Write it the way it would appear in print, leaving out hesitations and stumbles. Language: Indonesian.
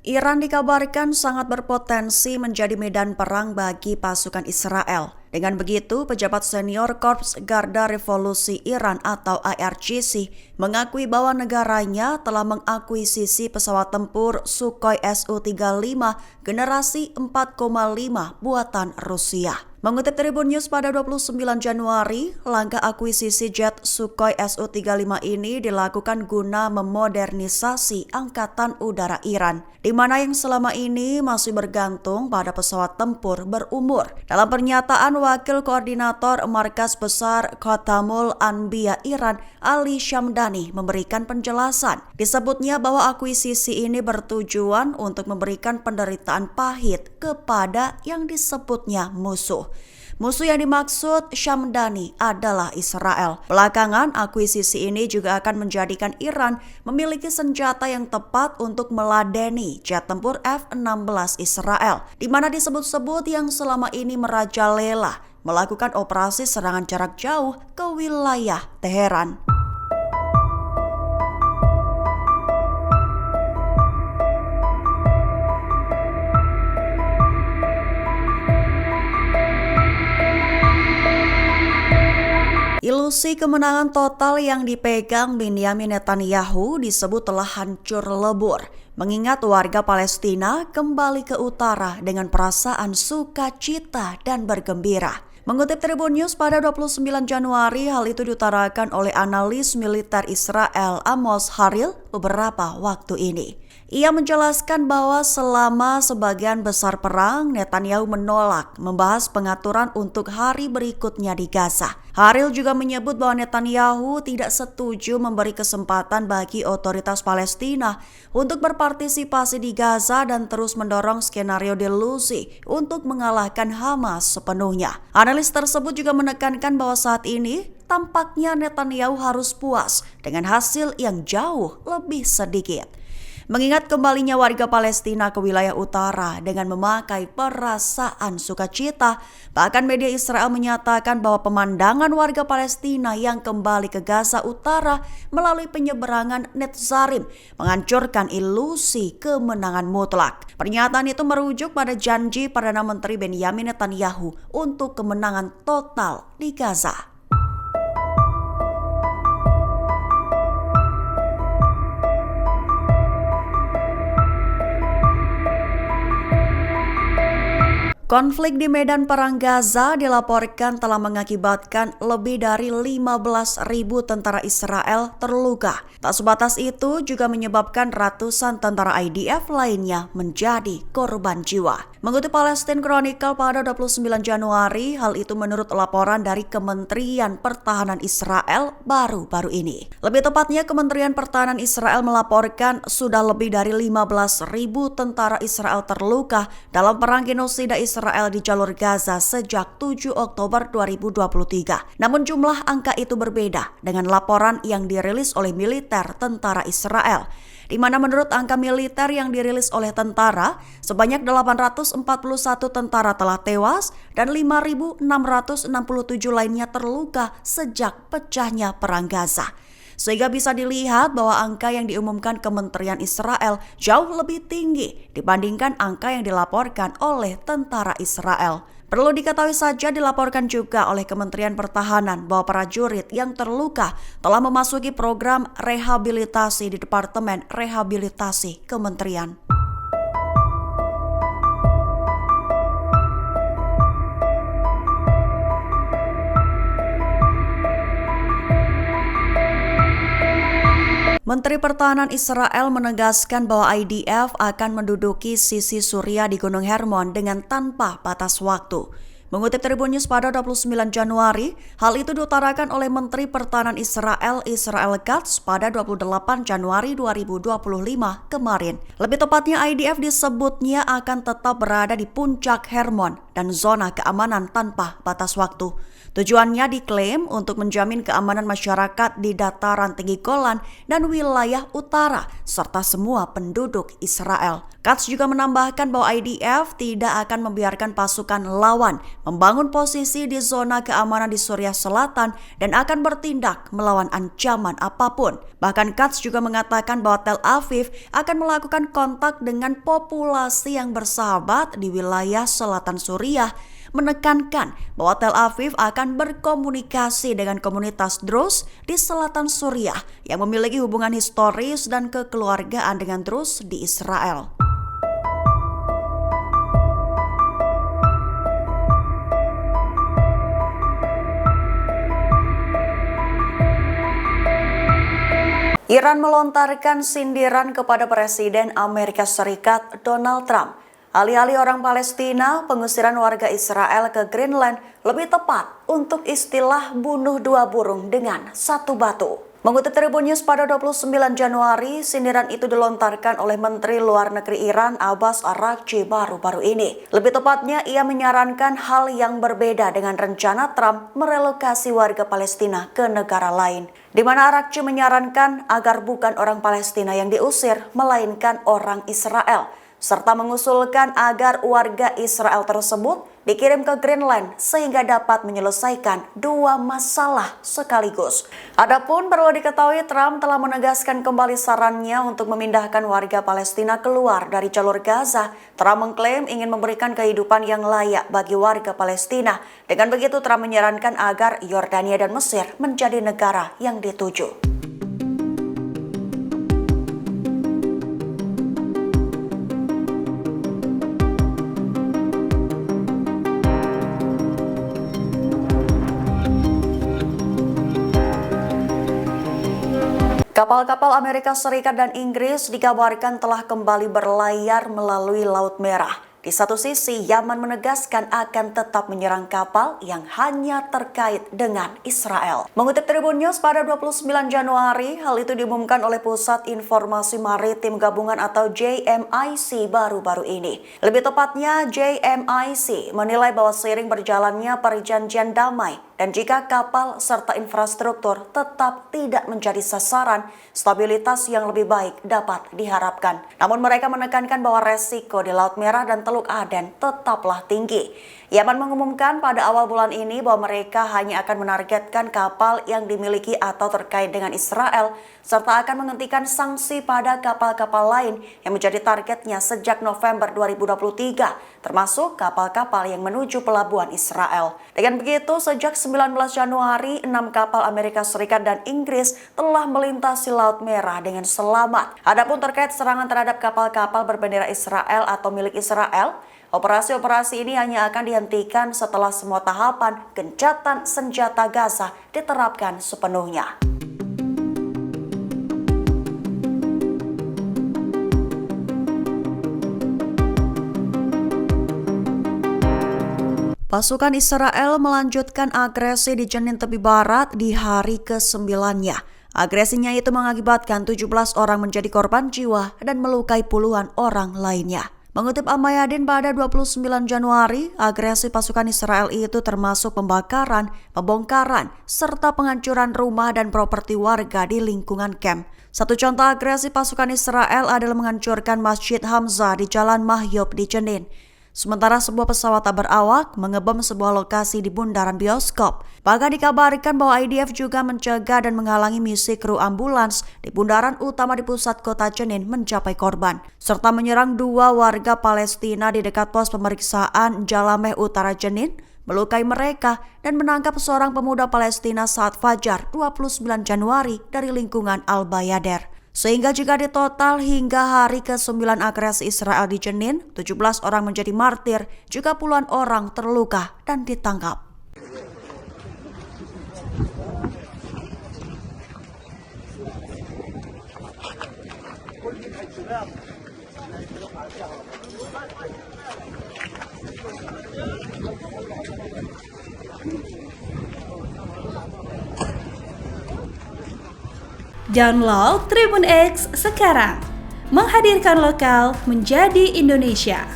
Iran dikabarkan sangat berpotensi menjadi medan perang bagi pasukan Israel. Dengan begitu, pejabat senior Korps Garda Revolusi Iran atau IRGC mengakui bahwa negaranya telah mengakuisisi pesawat tempur Sukhoi Su-35 generasi 4,5 buatan Rusia. Mengutip Tribun News pada 29 Januari, langkah akuisisi jet Sukhoi Su-35 ini dilakukan guna memodernisasi Angkatan Udara Iran, di mana yang selama ini masih bergantung pada pesawat tempur berumur. Dalam pernyataan, Wakil Koordinator Markas Besar Khatamul Anbiya Iran, Ali Shamdani, memberikan penjelasan. Disebutnya bahwa akuisisi ini bertujuan untuk memberikan penderitaan pahit kepada yang disebutnya musuh. Musuh yang dimaksud Shamdani adalah Israel. Belakangan, akuisisi ini juga akan menjadikan Iran memiliki senjata yang tepat untuk meladeni jet tempur F-16 Israel, di mana disebut-sebut yang selama ini merajalela melakukan operasi serangan jarak jauh ke wilayah Teheran. Ilusi kemenangan total yang dipegang Benyamin Netanyahu disebut telah hancur lebur, mengingat warga Palestina kembali ke utara dengan perasaan sukacita dan bergembira. Mengutip Tribun News pada 29 Januari, hal itu diutarakan oleh analis militer Israel Amos Haril beberapa waktu ini. Ia menjelaskan bahwa selama sebagian besar perang, Netanyahu menolak membahas pengaturan untuk hari berikutnya di Gaza. Haril juga menyebut bahwa Netanyahu tidak setuju memberi kesempatan bagi otoritas Palestina untuk berpartisipasi di Gaza dan terus mendorong skenario delusi untuk mengalahkan Hamas sepenuhnya. Analis tersebut juga menekankan bahwa saat ini tampaknya Netanyahu harus puas dengan hasil yang jauh lebih sedikit. Mengingat kembalinya warga Palestina ke wilayah utara dengan memakai perasaan sukacita, bahkan media Israel menyatakan bahwa pemandangan warga Palestina yang kembali ke Gaza Utara melalui penyeberangan Netzarim menghancurkan ilusi kemenangan mutlak. Pernyataan itu merujuk pada janji Perdana Menteri Benyamin Netanyahu untuk kemenangan total di Gaza. Konflik di medan perang Gaza dilaporkan telah mengakibatkan lebih dari 15.000 tentara Israel terluka. Tak sebatas itu, juga menyebabkan ratusan tentara IDF lainnya menjadi korban jiwa. Mengutip Palestine Chronicle pada 29 Januari, hal itu menurut laporan dari Kementerian Pertahanan Israel baru-baru ini. Lebih tepatnya, Kementerian Pertahanan Israel melaporkan sudah lebih dari 15.000 tentara Israel terluka dalam perang genosida Israel di jalur Gaza sejak 7 Oktober 2023. Namun jumlah angka itu berbeda dengan laporan yang dirilis oleh militer tentara Israel, di mana menurut angka militer yang dirilis oleh tentara, sebanyak 841 tentara telah tewas dan 5.667 lainnya terluka sejak pecahnya perang Gaza. Sehingga bisa dilihat bahwa angka yang diumumkan Kementerian Israel jauh lebih tinggi dibandingkan angka yang dilaporkan oleh tentara Israel. Perlu diketahui saja dilaporkan juga oleh Kementerian Pertahanan bahwa prajurit yang terluka telah memasuki program rehabilitasi di Departemen Rehabilitasi Kementerian. Menteri Pertahanan Israel menegaskan bahwa IDF akan menduduki sisi Suriah di Gunung Hermon dengan tanpa batas waktu. Mengutip Tribun News pada 29 Januari, hal itu diutarakan oleh Menteri Pertahanan Israel Katz pada 28 Januari 2025 kemarin. Lebih tepatnya, IDF disebutnya akan tetap berada di puncak Hermon dan zona keamanan tanpa batas waktu. Tujuannya diklaim untuk menjamin keamanan masyarakat di dataran tinggi Golan dan wilayah utara, serta semua penduduk Israel. Katz juga menambahkan bahwa IDF tidak akan membiarkan pasukan lawan membangun posisi di zona keamanan di Suriah Selatan dan akan bertindak melawan ancaman apapun. Bahkan Katz juga mengatakan bahwa Tel Aviv akan melakukan kontak dengan populasi yang bersahabat di wilayah selatan Suriah, menekankan bahwa Tel Aviv akan berkomunikasi dengan komunitas Druze di selatan Suriah yang memiliki hubungan historis dan kekeluargaan dengan Druze di Israel. Iran melontarkan sindiran kepada Presiden Amerika Serikat Donald Trump. Alih-alih orang Palestina, pengusiran warga Israel ke Greenland lebih tepat untuk istilah bunuh dua burung dengan satu batu. Mengutip Tribun News pada 29 Januari, sindiran itu dilontarkan oleh Menteri Luar Negeri Iran Abbas Araghchi baru-baru ini. Lebih tepatnya, ia menyarankan hal yang berbeda dengan rencana Trump merelokasi warga Palestina ke negara lain, di mana Araghchi menyarankan agar bukan orang Palestina yang diusir, melainkan orang Israel, serta mengusulkan agar warga Israel tersebut dikirim ke Greenland sehingga dapat menyelesaikan dua masalah sekaligus. Adapun perlu diketahui, Trump telah menegaskan kembali sarannya untuk memindahkan warga Palestina keluar dari jalur Gaza. Trump mengklaim ingin memberikan kehidupan yang layak bagi warga Palestina. Dengan begitu, Trump menyarankan agar Yordania dan Mesir menjadi negara yang dituju. Kapal-kapal Amerika Serikat dan Inggris dikabarkan telah kembali berlayar melalui Laut Merah. Di satu sisi, Yaman menegaskan akan tetap menyerang kapal yang hanya terkait dengan Israel. Mengutip Tribun News pada 29 Januari, hal itu diumumkan oleh Pusat Informasi Maritim Gabungan atau JMIC baru-baru ini. Lebih tepatnya, JMIC menilai bahwa seiring berjalannya perjanjian damai dan jika kapal serta infrastruktur tetap tidak menjadi sasaran, stabilitas yang lebih baik dapat diharapkan. Namun mereka menekankan bahwa resiko di Laut Merah dan Teluk Aden tetaplah tinggi. Yaman mengumumkan pada awal bulan ini bahwa mereka hanya akan menargetkan kapal yang dimiliki atau terkait dengan Israel, serta akan menghentikan sanksi pada kapal-kapal lain yang menjadi targetnya sejak November 2023, termasuk kapal-kapal yang menuju pelabuhan Israel. Dengan begitu, sejak 19 Januari, 6 kapal Amerika Serikat dan Inggris telah melintasi Laut Merah dengan selamat. Adapun terkait serangan terhadap kapal-kapal berbendera Israel atau milik Israel, operasi-operasi ini hanya akan dihentikan setelah semua tahapan gencatan senjata Gaza diterapkan sepenuhnya. Pasukan Israel melanjutkan agresi di Jenin tepi barat di hari ke-9-nya. Agresinya itu mengakibatkan 17 orang menjadi korban jiwa dan melukai puluhan orang lainnya. Mengutip Al-Mayadin pada 29 Januari, agresi pasukan Israel itu termasuk pembakaran, pembongkaran, serta penghancuran rumah dan properti warga di lingkungan kamp. Satu contoh agresi pasukan Israel adalah menghancurkan Masjid Hamzah di Jalan Mahyub di Jenin. Sementara sebuah pesawat tak berawak mengebom sebuah lokasi di bundaran bioskop. Bahkan dikabarkan bahwa IDF juga mencegah dan menghalangi misi kru ambulans di bundaran utama di pusat kota Jenin mencapai korban, serta menyerang 2 warga Palestina di dekat pos pemeriksaan Jalameh Utara Jenin, melukai mereka dan menangkap seorang pemuda Palestina saat fajar 29 Januari dari lingkungan Al-Bayader. Sehingga jika ditotal hingga hari ke-9 agresi Israel di Jenin, 17 orang menjadi martir, juga puluhan orang terluka dan ditangkap. Download Tribun X sekarang, menghadirkan lokal menjadi Indonesia.